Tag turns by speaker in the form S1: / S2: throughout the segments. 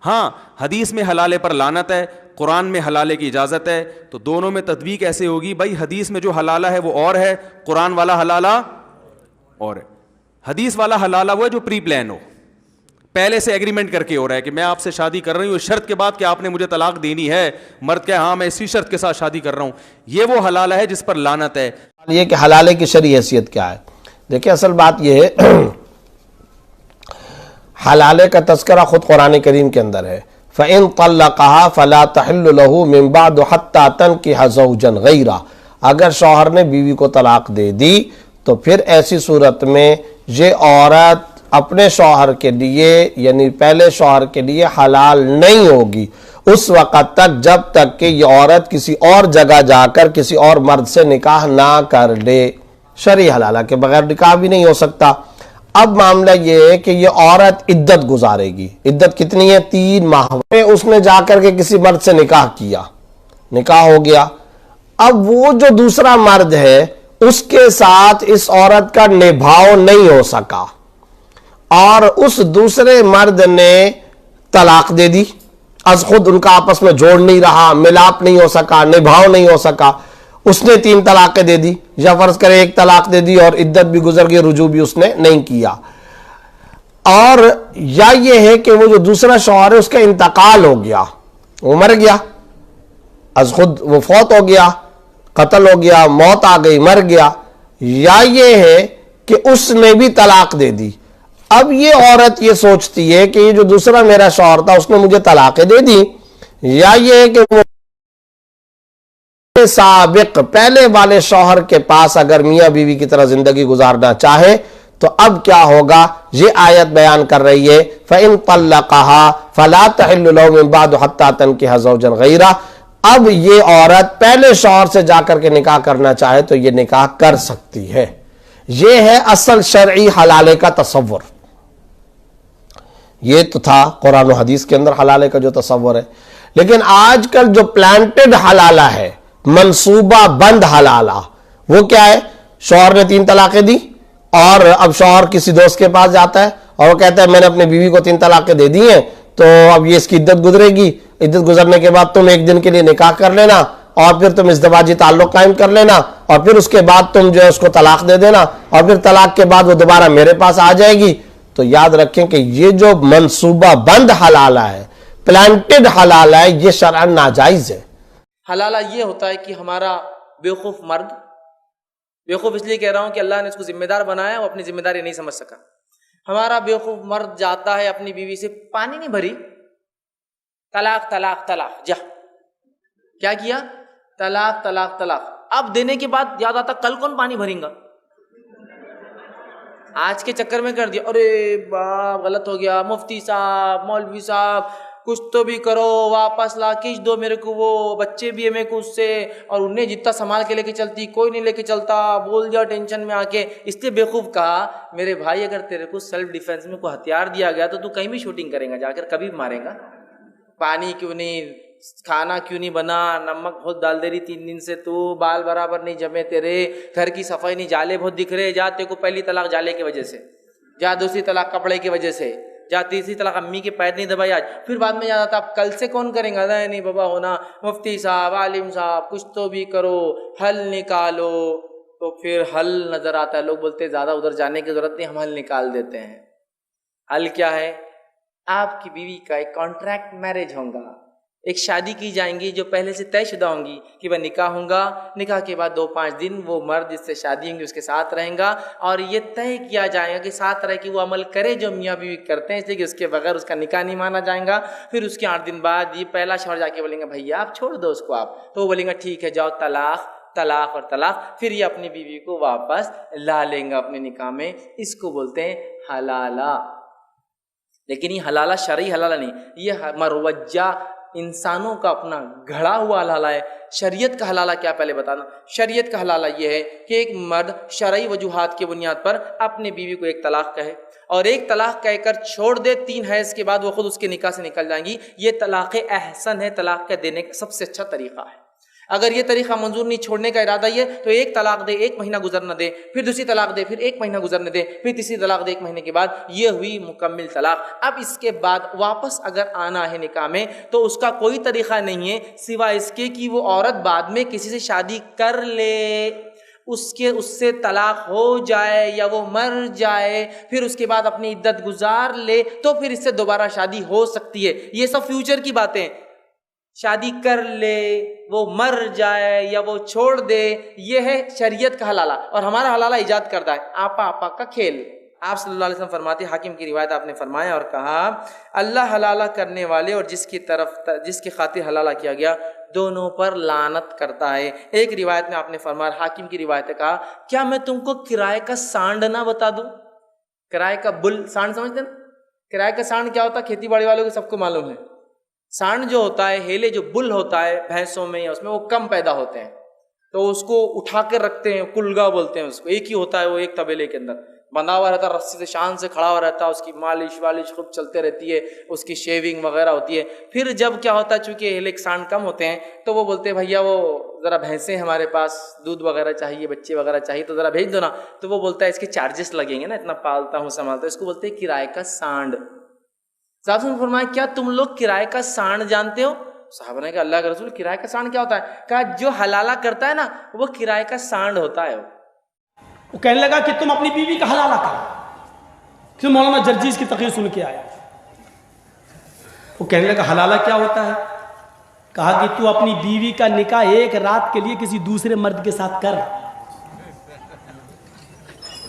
S1: ہاں حدیث میں حلالے پر لعنت ہے، قرآن میں حلالے کی اجازت ہے، تو دونوں میں تطبیق ایسے ہوگی بھائی حدیث میں جو حلالہ ہے وہ اور ہے، قرآن والا حلالہ اور ہے۔ حدیث والا حلالہ وہ ہے جو پری پلان ہو، پہلے سے ایگریمنٹ کر کے ہو رہا ہے کہ میں آپ سے شادی کر رہی ہوں اس شرط کے بعد کہ آپ نے مجھے طلاق دینی ہے، مرد کہ ہاں میں اسی شرط کے ساتھ شادی کر رہا ہوں، یہ وہ حلالہ ہے جس پر لعنت ہے۔
S2: یہ کہ حلالے کی شرعی حیثیت کیا ہے؟ دیکھیں اصل بات یہ ہے حلالے کا تذکرہ خود قرآن کریم کے اندر ہے، فَإِن طَلَّقَهَا فَلَا تَحِلُّ لَهُ مِن بَعْدُ حَتَّى تَنكِحَ زَوْجًا غَيْرَهُ، اگر شوہر نے بیوی کو طلاق دے دی تو پھر ایسی صورت میں یہ عورت اپنے شوہر کے لیے یعنی پہلے شوہر کے لیے حلال نہیں ہوگی اس وقت تک جب تک کہ یہ عورت کسی اور جگہ جا کر کسی اور مرد سے نکاح نہ کر لے۔ شرعی حلالہ کے بغیر نکاح بھی نہیں ہو سکتا۔ اب معاملہ یہ ہے کہ یہ عورت عدت گزارے گی، عدت کتنی ہے؟ 3 ماہ۔ اس نے جا کر کے کسی مرد سے نکاح کیا، نکاح ہو گیا، اب وہ جو دوسرا مرد ہے اس کے ساتھ اس عورت کا نبھاؤ نہیں ہو سکا اور اس دوسرے مرد نے طلاق دے دی، از خود ان کا آپس میں جوڑ نہیں رہا، ملاپ نہیں ہو سکا، نبھاؤ نہیں ہو سکا، اس نے 3 طلاقیں دے دی، یا فرض کرے 1 طلاق دے دی اور عدت بھی گزر گئی، رجوع بھی اس نے نہیں کیا، اور یا یہ ہے کہ وہ جو دوسرا شوہر ہے اس کا انتقال ہو گیا، وہ مر گیا، از خود وہ فوت ہو گیا، قتل ہو گیا، موت آ گئی، مر گیا، یا یہ ہے کہ اس نے بھی طلاق دے دی۔ اب یہ عورت یہ سوچتی ہے کہ یہ جو دوسرا میرا شوہر تھا اس نے مجھے طلاقیں دے دی، یا یہ ہے کہ وہ سابق پہلے والے شوہر کے پاس اگر میاں بیوی کی طرح زندگی گزارنا چاہے تو اب کیا ہوگا؟ یہ آیت بیان کر رہی ہے فَإِن طَلَّقَهَا فَلَا تَحِلُّ لَهُ مِن بَعْدُ حَتَّى تَنكِحَ زَوْجًا غَيْرَهُ۔ اب یہ عورت پہلے شوہر سے جا کر کے نکاح کرنا چاہے تو یہ نکاح کر سکتی ہے۔ یہ ہے اصل شرعی حلالے کا تصور۔ یہ تو تھا قرآن و حدیث کے اندر حلالے کا جو تصور ہے، لیکن آج کل جو پلانٹڈ حلالہ ہے، منصوبہ بند حلالہ، وہ کیا ہے؟ شوہر نے 3 طلاقیں دی اور اب شوہر کسی دوست کے پاس جاتا ہے اور وہ کہتا ہے میں نے اپنی بیوی کو 3 طلاقیں دے دی ہیں تو اب یہ اس کی عدت گزرے گی، عدت گزرنے کے بعد تم 1 دن کے لیے نکاح کر لینا اور پھر تم ازدواجی تعلق قائم کر لینا اور پھر اس کے بعد تم جو ہے اس کو طلاق دے دینا اور پھر طلاق کے بعد وہ دوبارہ میرے پاس آ جائے گی۔ تو یاد رکھیں کہ یہ جو منصوبہ بند حلالہ ہے، پلانٹڈ حلالہ ہے، یہ شرعاً ناجائز ہے۔
S3: حلالہ یہ ہوتا ہے کہ ہمارا بیوقوف مرد، بیوقوف اس لیے کہہ رہا ہوں کہ اللہ نے اس کو ذمہ دار بنایا، وہ اپنی ذمہ داری نہیں سمجھ سکا۔ ہمارا بیوقوف مرد جاتا ہے اپنی بیوی سے پانی نہیں بھری، طلاق طلاق طلاق، جا کیا کیا؟ طلاق طلاق طلاق۔ اب دینے کے بعد یاد آتا کل کون پانی بھریں گا؟ آج کے چکر میں کر دیا، ارے باپ غلط ہو گیا، مفتی صاحب مولوی صاحب کچھ تو بھی کرو، واپس لا کھینچ دو میرے کو، وہ بچے بھی ہے میرے کو اس سے، اور انہیں جتنا سنبھال کے لے کے چلتی کوئی نہیں لے کے چلتا، بول دیا ٹینشن میں آ کے۔ اس لیے بیوقوف کہا میرے بھائی اگر تیرے کو سیلف ڈیفenس میں کوئی ہتھیار دیا گیا تو کہیں بھی شوٹنگ کرے گا، جا کر کبھی بھی مارے گا۔ پانی کیوں نہیں، کھانا کیوں نہیں بنا، نمک بہت ڈال دے رہی 3 دن سے، تو بال برابر نہیں جمے تیرے، گھر کی صفائی نہیں، جالے بہت دکھ رہے، جا تیرے کو پہلی طلاق جالے کی وجہ سے، جا دوسری طلاق کپڑے کی وجہ سے، جا تیسری طلاق امی کے پیر نہیں دبائی آج، پھر بعد میں یاد آتا اب کل سے کون کریں گا؟ نہیں بابا ہونا، مفتی صاحب عالم صاحب کچھ تو بھی کرو، حل نکالو۔ تو پھر حل نظر آتا ہے، لوگ بولتے ہیں زیادہ ادھر جانے کی ضرورت نہیں، ہم حل نکال دیتے ہیں۔ حل کیا ہے؟ آپ کی بیوی کا ایک کانٹریکٹ میرج ہوگا، ایک شادی کی جائیں گی جو پہلے سے طے شدہ ہوں گی کہ وہ نکاح ہوگا، نکاح کے بعد 2-5 دن وہ مرد جس سے شادی ہوں گی اس کے ساتھ رہیں گا، اور یہ طے کیا جائے گا کہ ساتھ رہ کے وہ عمل کرے جو میاں بیوی کرتے ہیں، اس لیے کہ اس کے بغیر اس کا نکاح نہیں مانا جائے گا۔ پھر اس کے 8 دن بعد یہ پہلا شوہر جا کے بولیں گے بھیا آپ چھوڑ دو اس کو، آپ تو وہ بولیں گا ٹھیک ہے جاؤ، طلاق طلاق اور طلاق، پھر یہ اپنی بیوی کو واپس لا لیں گا اپنے نکاح میں۔ اس کو بولتے ہیں حلالہ۔ لیکن یہ حلالہ شرعی حلالہ نہیں، یہ مروجہ انسانوں کا اپنا گھڑا ہوا حلالہ ہے۔ شریعت کا حلالہ کیا پہلے بتانا؟ شریعت کا حلالہ یہ ہے کہ ایک مرد شرعی وجوہات کی بنیاد پر اپنے بیوی کو 1 طلاق کہے اور 1 طلاق کہہ کر چھوڑ دے، 3 حیض کے بعد وہ خود اس کے نکاح سے نکل جائیں گی، یہ طلاق احسن ہے، طلاق کے دینے کا سب سے اچھا طریقہ ہے۔ اگر یہ طریقہ منظور نہیں، چھوڑنے کا ارادہ یہ تو ایک طلاق دے، 1 مہینہ گزرنا دے، پھر دوسری طلاق دے، پھر 1 مہینہ گزرنے دے، پھر تیسری طلاق دے 1 مہینے کے بعد، یہ ہوئی مکمل طلاق۔ اب اس کے بعد واپس اگر آنا ہے نکاح میں تو اس کا کوئی طریقہ نہیں ہے سوائے اس کے کہ وہ عورت بعد میں کسی سے شادی کر لے، اس سے طلاق ہو جائے یا وہ مر جائے، پھر اس کے بعد اپنی عدت گزار لے تو پھر اس سے دوبارہ شادی ہو سکتی ہے۔ یہ سب فیوچر کی باتیں، شادی کر لے، وہ مر جائے یا وہ چھوڑ دے، یہ ہے شریعت کا حلالہ، اور ہمارا حلالہ ایجاد کردہ ہے، آپا کا کھیل۔ آپ صلی اللہ علیہ وسلم فرماتے، حاکم کی روایت آپ نے فرمایا اور کہا، اللہ حلالہ کرنے والے اور جس کی خاطر حلالہ کیا گیا دونوں پر لعنت کرتا ہے۔ ایک روایت میں آپ نے فرمایا، حاکم کی روایت ہے، کہا کیا میں تم کو کرائے کا سانڈ نہ بتا دوں؟ کرائے کا بل، سانڈ سمجھتے ہیں نا؟ کرائے کا سانڈ کیا ہوتا ہے؟ کھیتی باڑی والوں کو سب کو معلوم ہے۔ سانڈ جو ہوتا ہے، ہیلے جو بل ہوتا ہے بھینسوں میں یا اس میں، وہ کم پیدا ہوتے ہیں تو اس کو اٹھا کے رکھتے ہیں، کلگا بولتے ہیں اس کو، ایک ہی ہوتا ہے وہ ایک طبیلے کے اندر بندھا ہوا رہتا ہے، رسی سے شان سے کھڑا ہوا رہتا ہے، اس کی مالش والش خوب چلتے رہتی ہے، اس کی شیونگ وغیرہ ہوتی ہے۔ پھر جب کیا ہوتا ہے، چونکہ ہیلے سانڈ کم ہوتے ہیں تو وہ بولتے ہیں بھیا وہ ذرا بھینسیں ہمارے پاس دودھ وغیرہ چاہیے، بچے وغیرہ چاہیے تو ذرا بھیج دو نا۔ تو وہ بولتا ہے اس کے چارجز لگیں گے نا، اتنا پالتا ہوں سنبھالتا ہوں، اس کو بولتے ہیں کرائے کا سانڈ۔ صاحب نے فرمایا کیا تم لوگ کرائے کا سانڈ جانتے ہو؟ صحابہ نے کہا اللہ کا رسول کرائے کا سانڈ کیا ہوتا ہے؟ کہا جو حلالہ کرتا ہے نا وہ کرائے کا سانڈ ہوتا ہے۔
S4: وہ کہنے لگا کہ تم اپنی بیوی کا حلالہ کرو، پھر مولانا جرجیز کی تقریر سن کے آیا، وہ کہنے لگا حلالہ کیا ہوتا ہے؟ کہا کہ تو اپنی بیوی کا نکاح 1 رات کے لیے کسی دوسرے مرد کے ساتھ کر،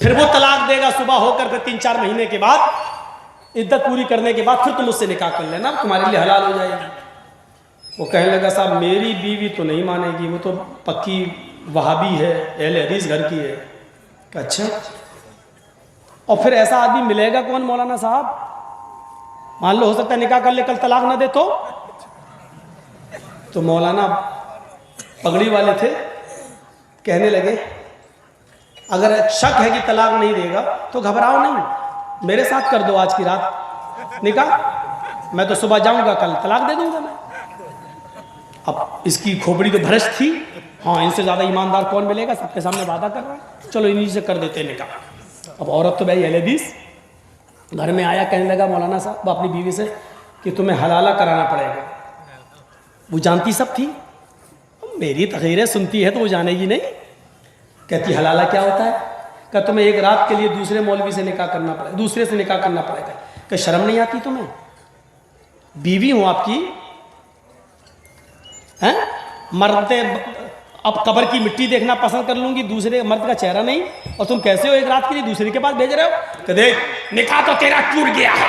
S4: پھر وہ طلاق دے گا صبح ہو کر، پھر 3-4 مہینے کے بعد عدت پوری کرنے کے بعد پھر تم اس سے نکاح کر لینا، تمہارے لیے حلال ہو جائے گی۔ وہ کہنے لگا صاحب میری بیوی تو نہیں مانے گی، وہ تو پکی وہابی ہے، اہل حدیث گھر کی ہے۔ کہ اچھا، اور پھر ایسا آدمی ملے گا کون مولانا صاحب؟ مان لو ہو سکتا ہے نکاح کر لے کل طلاق نہ دے تو مولانا پگڑی والے تھے، کہنے لگے اگر شک ہے کہ طلاق نہیں دے گا تو گھبراؤ نہیں، میرے ساتھ کر دو آج کی رات نکاح، میں تو صبح جاؤں گا، کل طلاق دے دوں گا میں۔ اب اس کی کھوپڑی تو بھرش تھی، ہاں ان سے زیادہ ایماندار کون ملے گا، سب کے سامنے وعدہ کر رہا ہے، چلو انہی سے کر دیتے نکاح۔ اب عورت تو بھائی اہل حدیث گھر میں آیا، کہنے لگا مولانا صاحب اپنی بیوی سے کہ تمہیں حلالہ کرانا پڑے گا۔ وہ جانتی سب تھی، میری تقریریں سنتی ہے تو وہ جانے گی نہیں۔ کہتی حلالہ کیا ہوتا ہے؟ کہ تمہیں 1 رات کے لیے دوسرے مولوی سے نکاح کرنا پڑے، دوسرے سے نکاح کرنا پڑے گا۔ کہ شرم نہیں آتی تمہیں؟ بیوی ہوں آپ کی، مرتے اب قبر کی مٹی دیکھنا پسند کر لوں گی، دوسرے مرد کا چہرہ نہیں، اور تم کیسے ہو 1 رات کے لیے دوسرے کے پاس بھیج رہے ہو؟ کہ دیکھ نکاح تو تیرا ٹوٹ گیا ہے،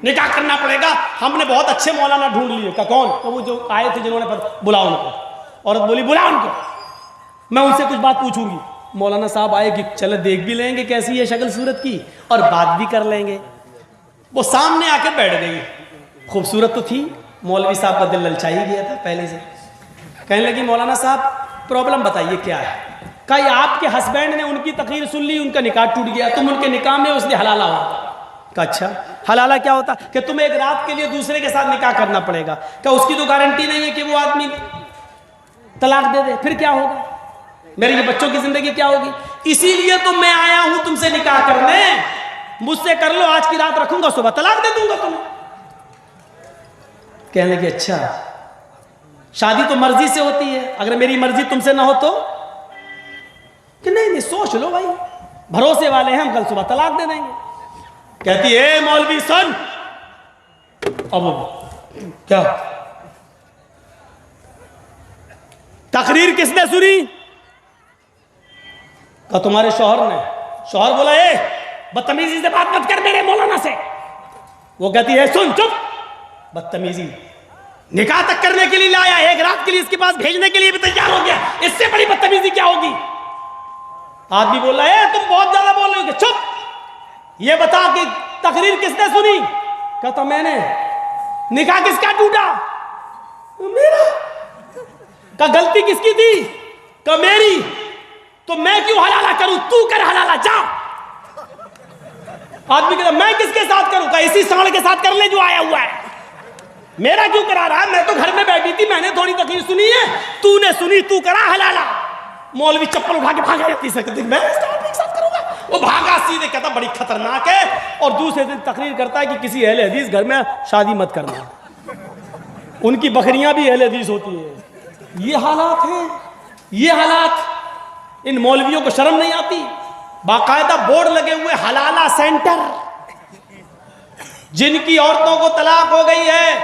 S4: نکاح کرنا پڑے گا، ہم نے بہت اچھے مولانا ڈھونڈ لیے۔ کہ کون؟ تو وہ جو آئے تھے جنہوں نے بلاؤ ان کو۔ عورت بولی بلا ان کو، میں ان سے کچھ بات پوچھوں گی۔ مولانا صاحب آئے کہ چلے دیکھ بھی لیں گے کیسی ہے شکل صورت کی، اور بات بھی کر لیں گے۔ وہ سامنے آ کے بیٹھ گئی، خوبصورت تو تھی، مولوی صاحب کا دل للچائی گیا تھا پہلے سے۔ کہنے لگی مولانا صاحب پرابلم بتائیے کیا ہے؟ کہا یہ آپ کے ہسبینڈ نے ان کی تقریر سن لی، ان کا نکاح ٹوٹ گیا، تم ان کے نکاح میں اس لیے حلالہ ہوا۔ کہا اچھا حلالہ کیا ہوتا؟ کہ تمہیں 1 رات کے لیے دوسرے کے ساتھ نکاح کرنا پڑے گا۔ کہ اس کی تو گارنٹی نہیں ہے کہ وہ آدمی طلاق دے دے، پھر کیا ہوگا؟ میرے یہ بچوں کی زندگی کیا ہوگی؟ اسی لیے تو میں آیا ہوں تم سے نکاح کرنے، مجھ سے کر لو، آج کی رات رکھوں گا، صبح طلاق دے دوں گا تمہیں۔ کہنے لگے اچھا شادی تو مرضی سے ہوتی ہے، اگر میری مرضی تم سے نہ ہو تو؟ کہ نہیں سوچ لو بھائی، بھروسے والے ہیں ہم، کل صبح طلاق دے دیں گے۔ کہتی اے مولوی سن، اب کیا تقریر کس نے سنی؟ کہا تمہارے شوہر نے۔ شوہر بولا اے بدتمیزی سے بات مت کر میرے مولانا سے۔ وہ کہتی ہے سن چپ، بدتمیزی نکاح تک کرنے کے لیے لایا، 1 رات کے لیے اس کے پاس بھیجنے کے لیے بھی تیار ہو گیا، اس سے بڑی بدتمیزی کیا ہوگی؟ آدمی بول رہا ہے تم بہت زیادہ بول رہے ہو، کہ چپ، یہ بتا کہ تقریر کس نے سنی؟ کہتا میں نے۔ نکاح کس کا ٹوٹا؟ میرا۔ کہ غلطی کس کی تھی؟ کہ میری۔ تو میں کیوں حلالہ کروں؟ تو کر حلالہ، جا۔ آدمی کہتا میں کس کے ساتھ کروں؟ کہ اسی سانڈ کے ساتھ کر لے جو آیا ہوا ہے۔ میرا کیوں کرا رہا ہے؟ میں تو گھر میں بیٹھی تھی, میں نے تھوڑی تقریر سنی ہے, تو نے سنی, تو کرا حلالہ. مولوی چپل اٹھا کے بھاگا تیسرے دن, میں اس کے ساتھ کروں گا. وہ بھاگا سیدھے, کہتا بڑی خطرناک ہے, اور دوسرے دن تقریر کرتا ہے کہ کسی اہل حدیث گھر میں شادی مت کرنا, ان کی بکریاں بھی اہل حدیث ہوتی ہیں. یہ حالات ہیں, یہ حالات. ان مولویوں کو شرم نہیں آتی؟ باقاعدہ بورڈ لگے ہوئے حلالہ سینٹر, جن کی عورتوں کو طلاق ہو گئی ہے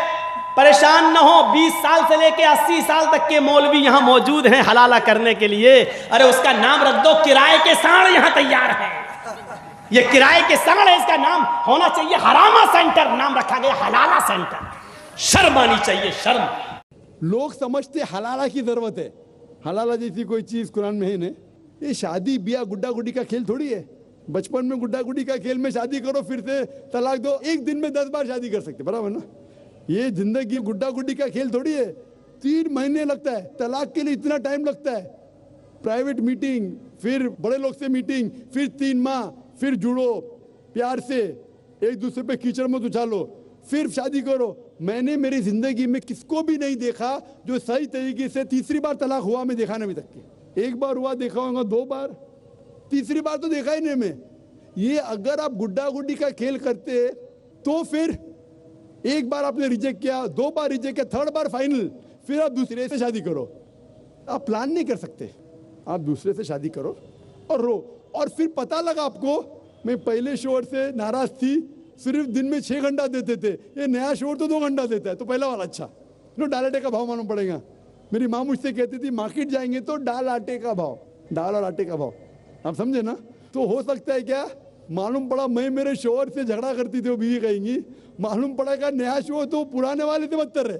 S4: پریشان نہ ہو, 20 سال سے لے کے 80 سال تک کے مولوی یہاں موجود ہیں حلالہ کرنے کے لیے. ارے اس کا نام رکھ دو کرائے کے ساڑھ, یہاں تیار ہے. یہ کرائے کے ساڑھ ہے, اس کا نام ہونا چاہیے حرامہ سینٹر, نام رکھا گیا حلالہ سینٹر. شرم آنی چاہیے, شرم.
S5: لوگ سمجھتے حلالہ کی ضرورت ہے, حلالہ جیسی کوئی چیز قرآن میں ہے نہیں. یہ شادی بیاہ گڈا گڈی کا کھیل تھوڑی ہے. بچپن میں گڈا گڈی کا کھیل میں شادی کرو پھر سے طلاق دو, ایک دن میں 10 بار شادی کر سکتے, برابر نا. یہ زندگی گڈا گڈی کا کھیل تھوڑی ہے. 3 مہینے لگتا ہے طلاق کے لیے, اتنا ٹائم لگتا ہے. پرائیویٹ میٹنگ, پھر بڑے لوگ سے میٹنگ, پھر 3 ماہ, پھر جڑو پیار سے, ایک دوسرے پہ کیچڑ مت اچھالو, پھر شادی کرو. میں نے میری زندگی میں کس کو بھی نہیں دیکھا جو صحیح طریقے سے تیسری بار طلاق ہوا, میں دیکھا نہیں ابھی تک کے. 1 بار ہوا دیکھا ہوگا, 2 بار, تیسری بار تو دیکھا ہی نہیں میں. یہ اگر آپ گڈا گڈی کا کھیل کرتے تو پھر 1 بار آپ نے ریجیکٹ کیا, 2 بار ریجیکٹ کیا, 3rd بار فائنل, پھر آپ دوسرے سے شادی کرو. آپ پلان نہیں کر سکتے, آپ دوسرے سے شادی کرو اور رو. اور پھر پتہ لگا آپ کو, میں پہلے شوہر سے ناراض تھی, صرف دن میں 6 گھنٹہ دیتے تھے, یہ نیا شوہر تو 2 گھنٹہ دیتا ہے, تو پہلا والا اچھا. ڈال آٹے کا بھاؤ معلوم پڑے گا. میری ماں مجھ سے کہتی تھی مارکیٹ جائیں گے تو ڈال آٹے کا بھاؤ, دال اور آٹے کا بھاؤ, آپ سمجھے نا. تو ہو سکتا ہے کیا, معلوم پڑا میں میرے شوہر سے جھگڑا کرتی تھی, وہ بیوی کہیں گی, معلوم پڑا کہ نیا شوہر تو پرانے والے سے بدتر ہے,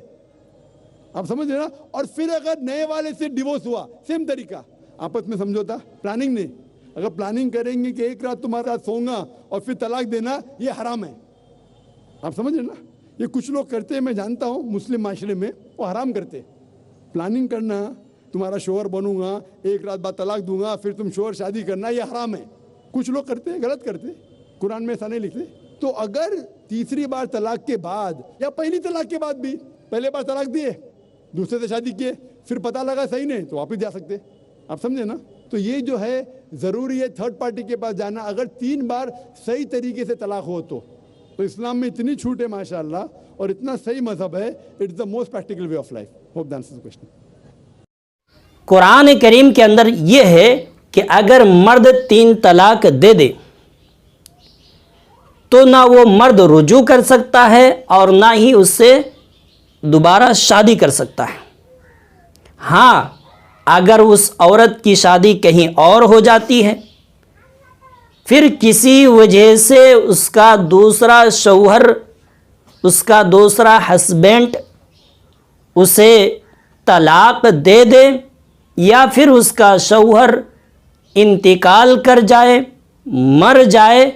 S5: آپ سمجھ رہے نا. اور پھر اگر نئے والے سے ڈیورس ہوا, سیم طریقہ, آپس میں سمجھوتا, پلاننگ نہیں. اگر پلاننگ کریں گے کہ ایک رات تمہارے ساتھ سوؤں گا اور پھر طلاق دینا, یہ حرام ہے, آپ سمجھ رہے نا. یہ کچھ لوگ کرتے ہیں, میں جانتا ہوں مسلم معاشرے میں, وہ حرام کرتے. پلاننگ کرنا, تمہارا شوہر بنوں گا, ایک رات بعد طلاق دوں گا, پھر تم شوہر شادی کرنا, یہ حرام ہے. کچھ لوگ کرتے ہیں, غلط کرتے, قرآن میں ایسا نہیں لکھتے. تو اگر تیسری بار طلاق کے بعد یا پہلی طلاق کے بعد بھی, پہلے بار طلاق دیے, دوسرے سے شادی کیے, پھر پتہ لگا صحیح نہیں, تو واپس جا سکتے, آپ سمجھے نا. تو یہ جو ہے ضروری ہے 3rd پارٹی کے پاس جانا, اگر 3 بار صحیح طریقے سے طلاق ہو تو اسلام میں اتنی چھوٹ ہے ماشاءاللہ, اور اتنا صحیح مذہب ہے. It's the most practical way of life. Hope that answers the question.
S6: Quran Kareem کے اندر یہ ہے کہ اگر مرد 3 طلاق دے دے تو نہ وہ مرد رجوع کر سکتا ہے اور نہ ہی اس سے دوبارہ شادی کر سکتا ہے. ہاں, اگر اس عورت کی شادی کہیں اور ہو جاتی ہے, پھر کسی وجہ سے اس کا دوسرا شوہر, اس کا دوسرا ہسبینڈ اسے طلاق دے دے, یا پھر اس کا شوہر انتقال کر جائے, مر جائے,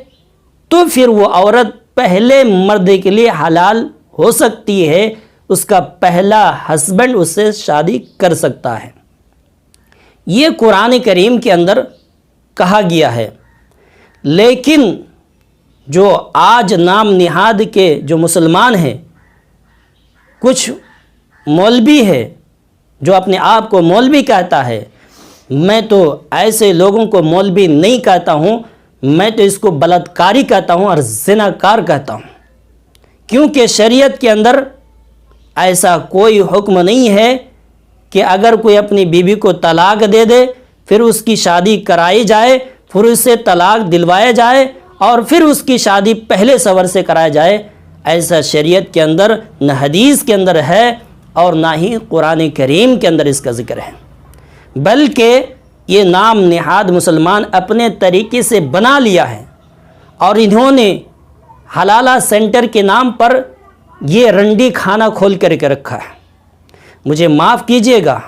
S6: تو پھر وہ عورت پہلے مرد کے لیے حلال ہو سکتی ہے, اس کا پہلا ہسبینڈ اس سے شادی کر سکتا ہے. یہ قرآن کریم کے اندر کہا گیا ہے. لیکن جو آج نام نہاد کے جو مسلمان ہیں, کچھ مولوی ہے جو اپنے آپ کو مولوی کہتا ہے, میں تو ایسے لوگوں کو مولوی نہیں کہتا ہوں, میں تو اس کو بلاత్కాری کہتا ہوں اور زناکار کہتا ہوں. کیونکہ شریعت کے اندر ایسا کوئی حکم نہیں ہے کہ اگر کوئی اپنی بیوی کو طلاق دے دے, پھر اس کی شادی کرائی جائے, پھر اسے طلاق دلوایا جائے اور پھر اس کی شادی پہلے شوہر سے کرایا جائے. ایسا شریعت کے اندر نہ حدیث کے اندر ہے اور نہ ہی قرآن کریم کے اندر اس کا ذکر ہے. بلکہ یہ نام نہاد مسلمان اپنے طریقے سے بنا لیا ہے, اور انہوں نے حلالہ سینٹر کے نام پر یہ رنڈی کھانا کھول کر کے رکھا ہے. مجھے معاف کیجئے گا,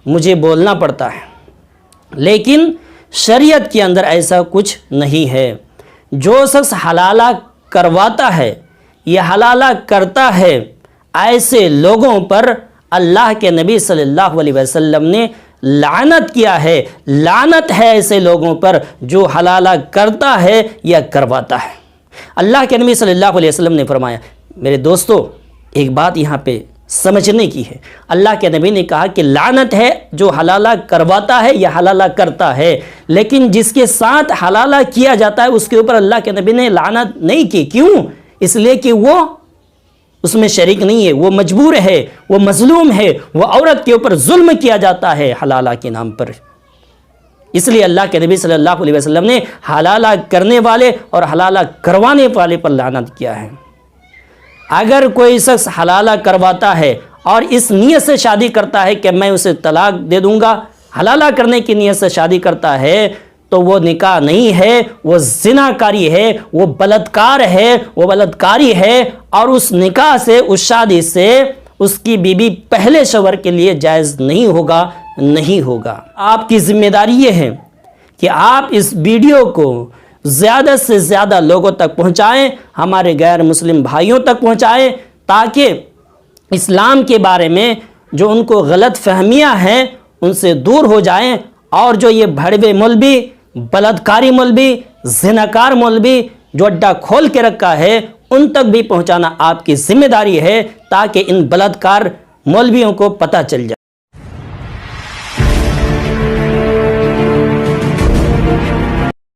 S6: مجھے بولنا پڑتا ہے, لیکن شریعت کے اندر ایسا کچھ نہیں ہے. جو شخص حلالہ کرواتا ہے, یہ حلالہ کرتا ہے, ایسے لوگوں پر اللہ کے نبی صلی اللہ علیہ وسلم نے لعنت کیا ہے. لعنت ہے ایسے لوگوں پر جو حلالہ کرتا ہے یا کرواتا ہے. اللہ کے نبی صلی اللہ علیہ وسلم نے فرمایا, میرے دوستو, ایک بات یہاں پہ سمجھنے کی ہے، اللہ کے نبی نے کہا کہ لعنت ہے جو حلالہ کرواتا ہے یا حلالہ کرتا ہے، لیکن جس کے ساتھ حلالہ کیا جاتا ہے اس کے اوپر اللہ کے نبی نے لعنت نہیں کی۔ کیوں؟ اس لیے کہ وہ اس میں شریک نہیں ہے، وہ مجبور ہے، وہ مظلوم ہے، وہ عورت کے اوپر ظلم کیا جاتا ہے حلالہ کے نام پر۔ اس لیے اللہ کے نبی صلی اللہ علیہ وسلم نے حلالہ کرنے والے اور حلالہ کروانے والے پر لعنت کیا ہے۔ اگر کوئی شخص حلالہ کرواتا ہے اور اس نیت سے شادی کرتا ہے کہ میں اسے طلاق دے دوں گا، حلالہ کرنے کی نیت سے شادی کرتا ہے، تو وہ نکاح نہیں ہے، وہ زناکاری ہے، وہ بلاتکار ہے، وہ بلاتکاری ہے، اور اس نکاح سے، اس شادی سے اس کی بیوی پہلے شوہر کے لیے جائز نہیں ہوگا، نہیں ہوگا۔ آپ کی ذمہ داری یہ ہے کہ آپ اس ویڈیو کو زیادہ سے زیادہ لوگوں تک پہنچائیں، ہمارے غیر مسلم بھائیوں تک پہنچائیں، تاکہ اسلام کے بارے میں جو ان کو غلط فہمیاں ہیں ان سے دور ہو جائیں، اور جو یہ بھڑوے مولوی، بلاتکاری مولوی، زناکار مولوی جو اڈا کھول کے رکھا ہے ان تک بھی پہنچانا آپ کی ذمہ داری ہے، تاکہ ان بلاتکار مولویوں کو پتہ چل جائے۔